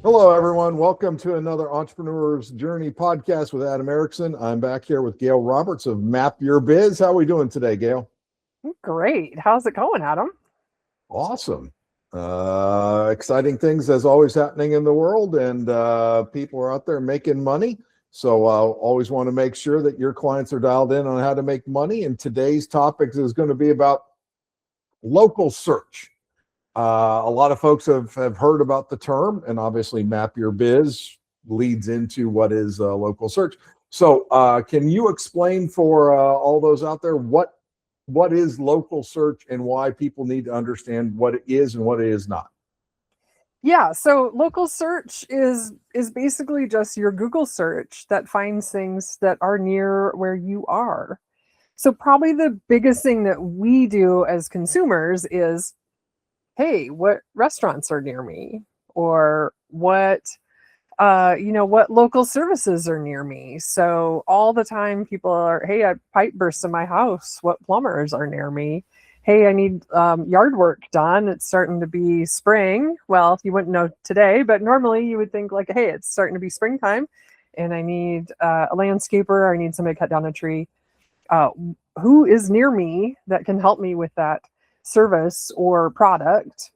Hello, everyone. Welcome to another Entrepreneur's Journey podcast with Adam Erickson. I'm back here with Gail Roberts of MapYourBiz. How are we doing today, Gail? Great. How's it going, Adam? Awesome. Exciting things as always happening in the world, and people are out there making money. So always want to make sure that your clients are dialed in on how to make money. And today's topic is going to be about local search. A lot of folks have heard about the term, and obviously MapYourBiz leads into what is local search. So can you explain for all those out there what is local search and why people need to understand what it is and what it is not? Yeah, so local search is basically just your Google search that finds things that are near where you are. So probably the biggest thing that we do as consumers is, hey, what restaurants are near me? Or what what local services are near me. So all the time people are, hey, a pipe burst in my house. What plumbers are near me? Hey, I need yard work done. It's starting to be spring. Well, you wouldn't know today, but normally you would think like, hey, it's starting to be springtime and I need a landscaper. I need somebody to cut down a tree. Who is near me that can help me with that service or product?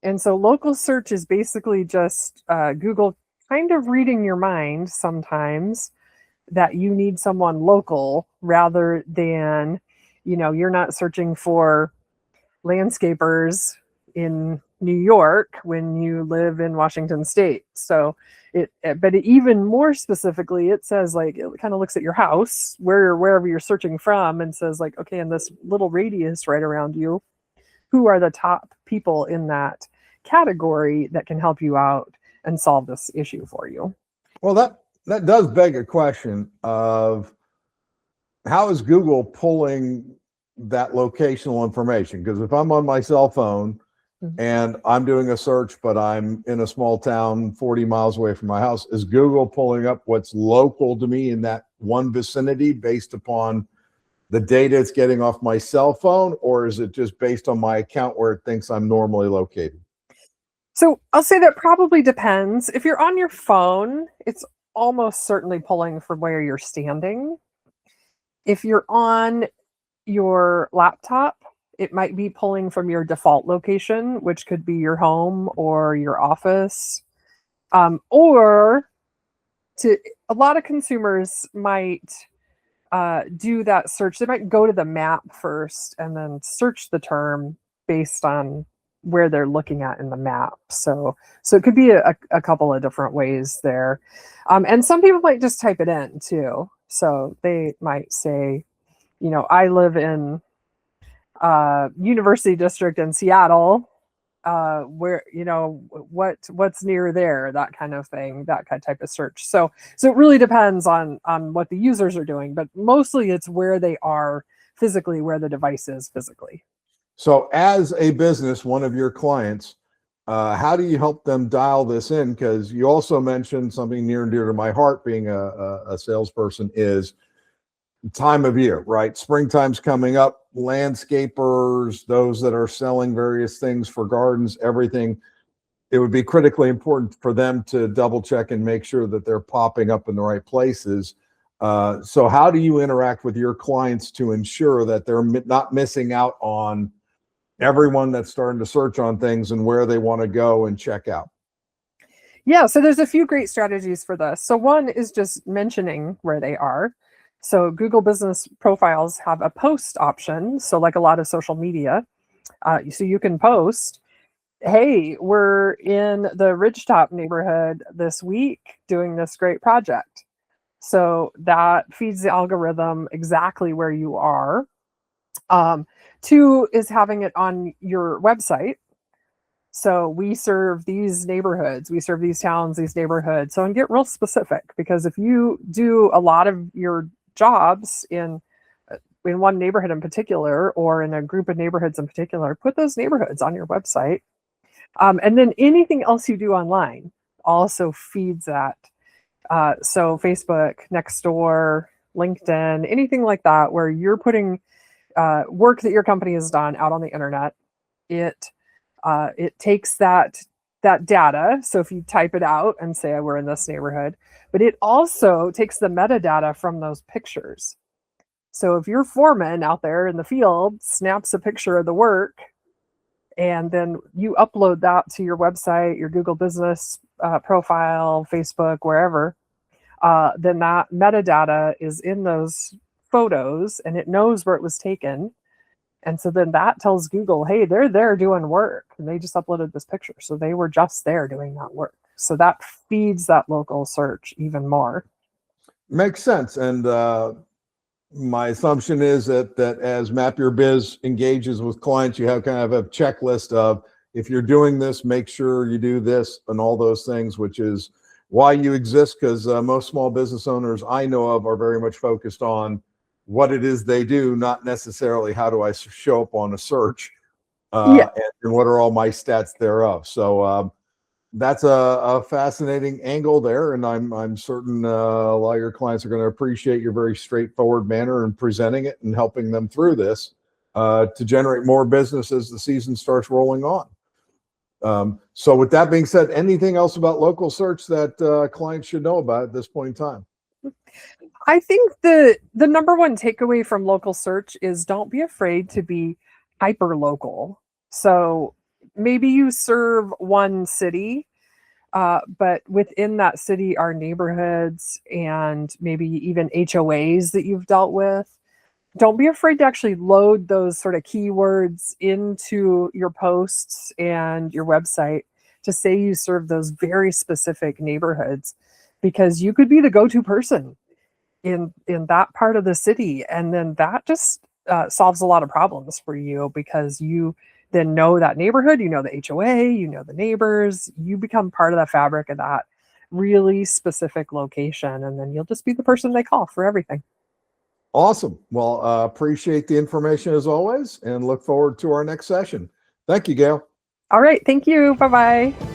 And so local search is basically just Google kind of reading your mind sometimes that you need someone local rather than, you're not searching for landscapers in New York when you live in Washington State. So but even more specifically, it says like, it kind of looks at your house wherever you're searching from and says like, okay, in this little radius right around you, who are the top people in that category that can help you out and solve this issue for you? Well, that does beg a question of how is Google pulling that locational information? Because if I'm on my cell phone and I'm doing a search, but I'm in a small town 40 miles away from my house, is Google pulling up what's local to me in that one vicinity based upon the data it's getting off my cell phone, or is it just based on my account where it thinks I'm normally located? So I'll say that probably depends. If you're on your phone, it's almost certainly pulling from where you're standing. If you're on your laptop, it might be pulling from your default location, which could be your home or your office. Or a lot of consumers might do that search. They might go to the map first and then search the term based on where they're looking at in the map. So it could be a couple of different ways there. And some people might just type it in too. So they might say, I live in University District in Seattle, where, what's near there, that kind of thing, that kind of type of search. So it really depends on what the users are doing, but mostly it's where they are physically, where the device is physically. So as a business, one of your clients, how do you help them dial this in? Because you also mentioned something near and dear to my heart, being a salesperson, is time of year, right? Springtime's coming up. Landscapers, those that are selling various things for gardens, everything, it would be critically important for them to double check and make sure that they're popping up in the right places. So how do you interact with your clients to ensure that they're not missing out on everyone that's starting to search on things and where they want to go and check out? Yeah, so there's a few great strategies for this. So one is just mentioning where they are. So Google Business Profiles have a post option. So like a lot of social media, so you can post, hey, we're in the Ridgetop neighborhood this week doing this great project. So that feeds the algorithm exactly where you are. Two is having it on your website. So we serve these neighborhoods, we serve these towns, these neighborhoods. So, and get real specific, because if you do a lot of your jobs in one neighborhood in particular, or in a group of neighborhoods in particular, put those neighborhoods on your website. And then anything else you do online also feeds that. So Facebook, Nextdoor, LinkedIn, anything like that, where you're putting work that your company has done out on the internet, it takes that that data. So if you type it out and say we're in this neighborhood, but it also takes the metadata from those pictures. So if your foreman out there in the field snaps a picture of the work, and then you upload that to your website, your Google business profile, Facebook, wherever, then that metadata is in those photos and it knows where it was taken. And so then that tells Google, hey, they're there doing work and they just uploaded this picture. So they were just there doing that work. So that feeds that local search even more. Makes sense. And my assumption is that as MapYourBiz engages with clients, you have kind of a checklist of, if you're doing this, make sure you do this and all those things, which is why you exist, because most small business owners I know of are very much focused on what it is they do, not necessarily how do I show up on a search, and what are all my stats thereof. So that's a fascinating angle there, and I'm certain a lot of your clients are going to appreciate your very straightforward manner in presenting it and helping them through this to generate more business as the season starts rolling on. So with that being said, anything else about local search that clients should know about at this point in time? I think the number one takeaway from local search is don't be afraid to be hyper local. So maybe you serve one city, but within that city are neighborhoods and maybe even HOAs that you've dealt with. Don't be afraid to actually load those sort of keywords into your posts and your website to say you serve those very specific neighborhoods, because you could be the go-to person in that part of the city. And then that just solves a lot of problems for you, because you then know that neighborhood, you know the HOA, you know the neighbors, you become part of the fabric of that really specific location. And then you'll just be the person they call for everything. Awesome. Well, appreciate the information as always, and look forward to our next session. Thank you, Gail. All right. Thank you. Bye-bye.